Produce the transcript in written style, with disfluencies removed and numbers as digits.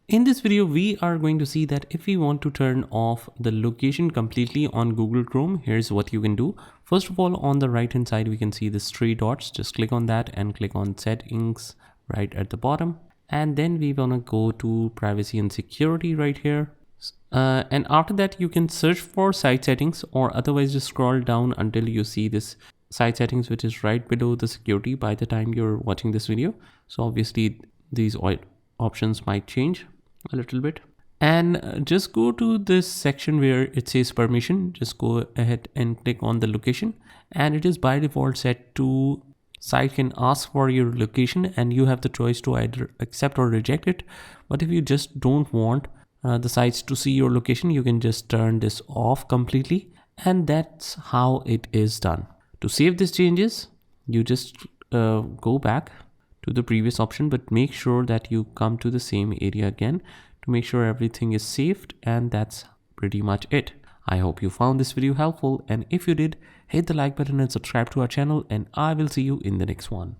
In this video, we are going to see that if we want to turn off the location completely on Google Chrome, here's what you can do. First of all, on the right hand side, we can see these three dots. Just click on that and click on settings right at the bottom. And then we want to go to privacy and security right here. And after that, you can search for site settings, or otherwise just scroll down until you see this site settings, which is right below the security by the time you're watching this video. So obviously these options might change a little bit, and just go to this section where it says permission. Just go ahead and click on the location, and it is by default set to site can ask for your location, and you have the choice to either accept or reject it. But if you just don't want the sites to see your location, you can just turn this off completely, and that's how it is done. To save these changes, you just go back to the previous option, but make sure that you come to the same area again to make sure everything is saved, and that's pretty much it. I hope you found this video helpful, and if you did, hit the like button and subscribe to our channel, and I will see you in the next one.